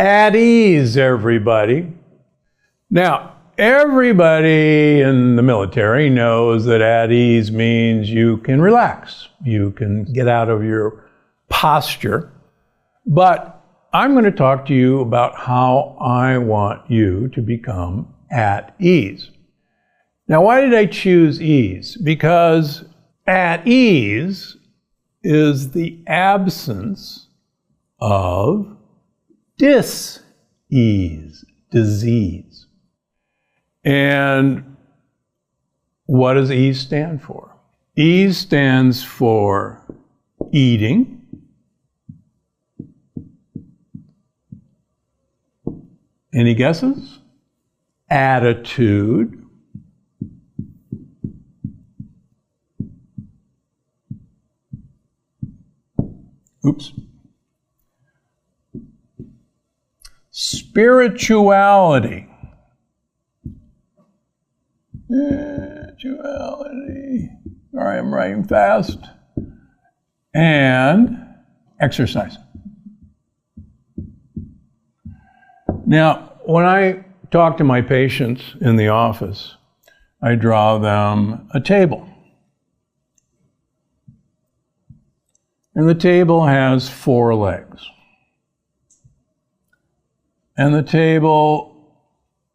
At ease, everybody. Now, everybody in the military knows that at ease means you can relax. You can get out of your posture. But I'm going to talk to you about how I want you to become at ease. Now, why did I choose ease? Because at ease is the absence of dis-ease, disease. And what does ease stand for? Ease stands for eating, any guesses? Attitude, spirituality. Sorry, I'm writing fast. And exercise. Now, when I talk to my patients in the office, I draw them a table. And the table has 4 legs. And the table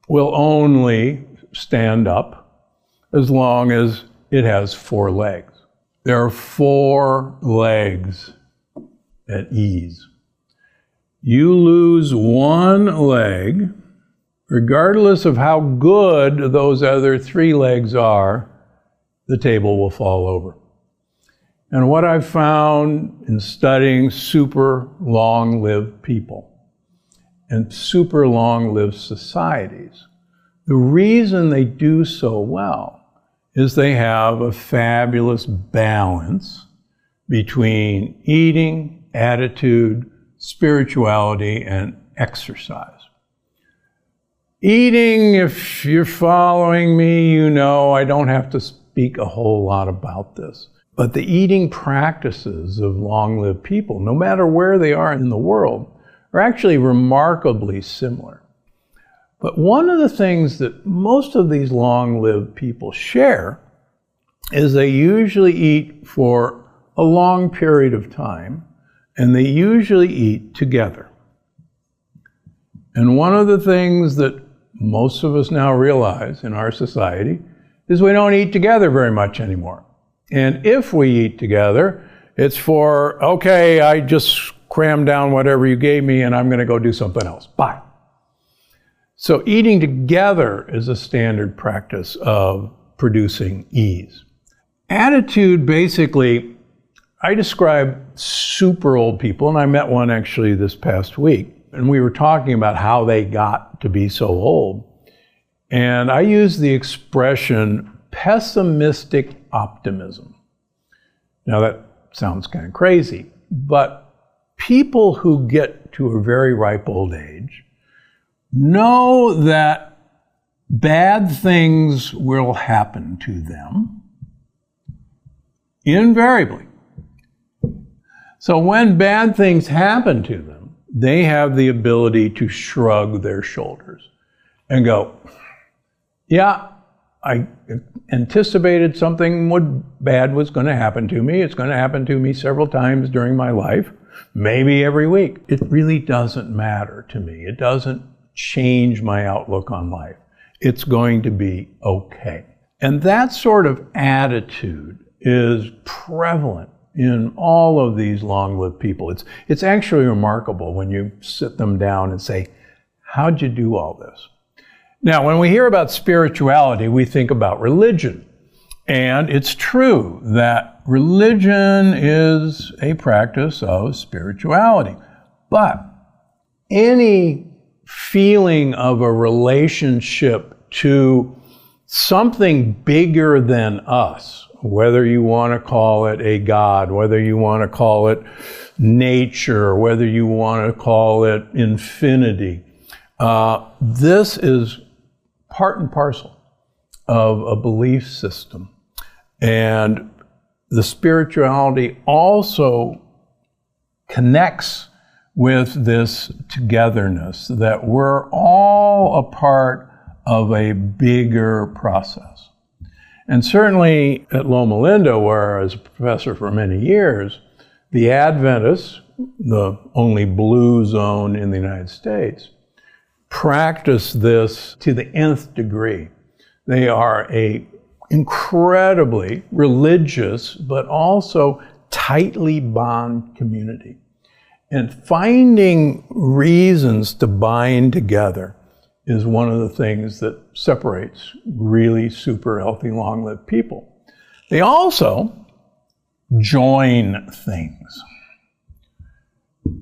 will only stand up as long as it has 4 legs. There are 4 legs at ease. You lose 1 leg, regardless of how good those other 3 legs are, the table will fall over. And what I've found in studying super long-lived people and super long-lived societies, the reason they do so well is they have a fabulous balance between eating, attitude, spirituality, and exercise. Eating, if you're following me, you know I don't have to speak a whole lot about this. But the eating practices of long-lived people, no matter where they are in the world, are actually remarkably similar. But one of the things that most of these long-lived people share is they usually eat for a long period of time, and they usually eat together. And one of the things that most of us now realize in our society is we don't eat together very much anymore. And if we eat together, it's for, okay, I just crammed down whatever you gave me and I'm going to go do something else. Bye. So eating together is a standard practice of producing ease. Attitude, basically, I describe super old people, and I met one actually this past week, and we were talking about how they got to be so old. And I used the expression pessimistic optimism. Now that sounds kind of crazy, but people who get to a very ripe old age know that bad things will happen to them invariably. So when bad things happen to them, they have the ability to shrug their shoulders and go, yeah, I anticipated something bad was going to happen to me. It's going to happen to me several times during my life, maybe every week. It really doesn't matter to me. It doesn't change my outlook on life. It's going to be okay. And that sort of attitude is prevalent in all of these long-lived people. It's actually remarkable when you sit them down and say, how'd you do all this? Now, when we hear about spirituality, we think about religion. And it's true that religion is a practice of spirituality. But any feeling of a relationship to something bigger than us, whether you want to call it a God, whether you want to call it nature, whether you want to call it infinity, this is part and parcel of a belief system. And the spirituality also connects with this togetherness, that we're all a part of a bigger process. And certainly at Loma Linda, where I was a professor for many years, the Adventists, the only blue zone in the United States, practice this to the nth degree. They are a incredibly religious, but also tightly bond community. And finding reasons to bind together is one of the things that separates really super healthy, long-lived people. They also join things.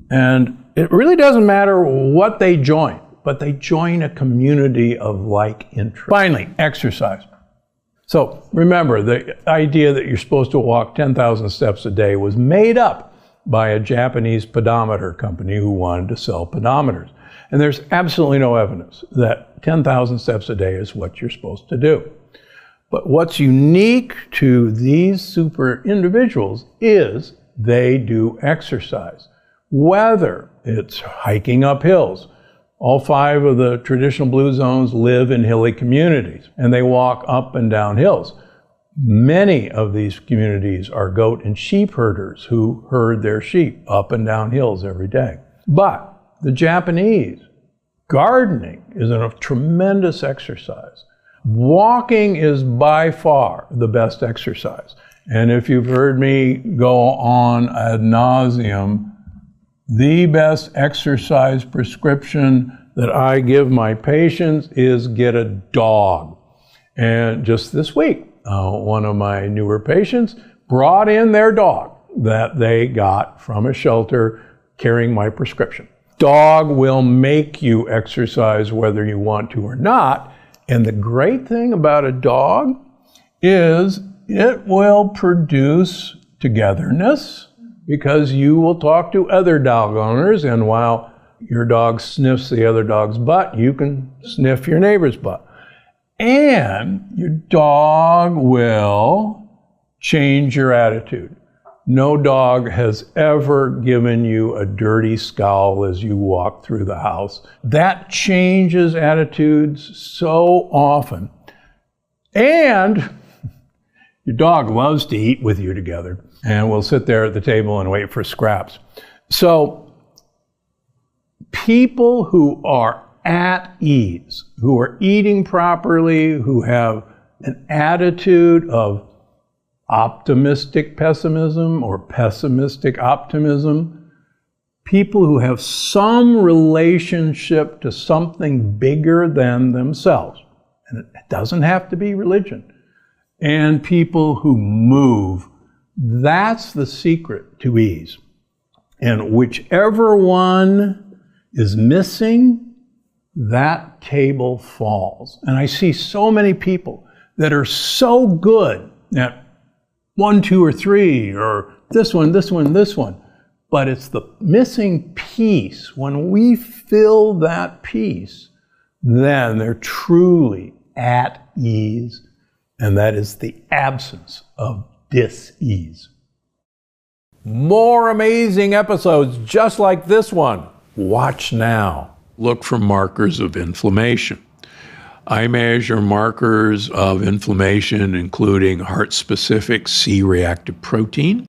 And it really doesn't matter what they join, but they join a community of like interest. Finally, exercise. So remember, the idea that you're supposed to walk 10,000 steps a day was made up by a Japanese pedometer company who wanted to sell pedometers. And there's absolutely no evidence that 10,000 steps a day is what you're supposed to do. But what's unique to these super individuals is they do exercise. Whether it's hiking up hills. All 5 of the traditional blue zones live in hilly communities, and they walk up and down hills. Many of these communities are goat and sheep herders who herd their sheep up and down hills every day. But the Japanese, gardening is a tremendous exercise. Walking is by far the best exercise. And if you've heard me go on ad nauseum, the best exercise prescription that I give my patients is get a dog. And just this week, one of my newer patients brought in their dog that they got from a shelter carrying my prescription. Dog will make you exercise whether you want to or not. And the great thing about a dog is it will produce togetherness, because you will talk to other dog owners, and while your dog sniffs the other dog's butt, you can sniff your neighbor's butt. And your dog will change your attitude. No dog has ever given you a dirty scowl as you walk through the house. That changes attitudes so often. And your dog loves to eat with you together, and will sit there at the table and wait for scraps. So people who are at ease, who are eating properly, who have an attitude of optimistic pessimism or pessimistic optimism, people who have some relationship to something bigger than themselves, and it doesn't have to be religion, and people who move, that's the secret to ease. And whichever one is missing, that table falls. And I see so many people that are so good at 1, 2, or 3, or this one, but it's the missing piece. When we fill that piece, then they're truly at ease, and that is the absence of dis-ease. More amazing episodes just like this one. Watch now. Look for markers of inflammation. I measure markers of inflammation, including heart-specific C-reactive protein,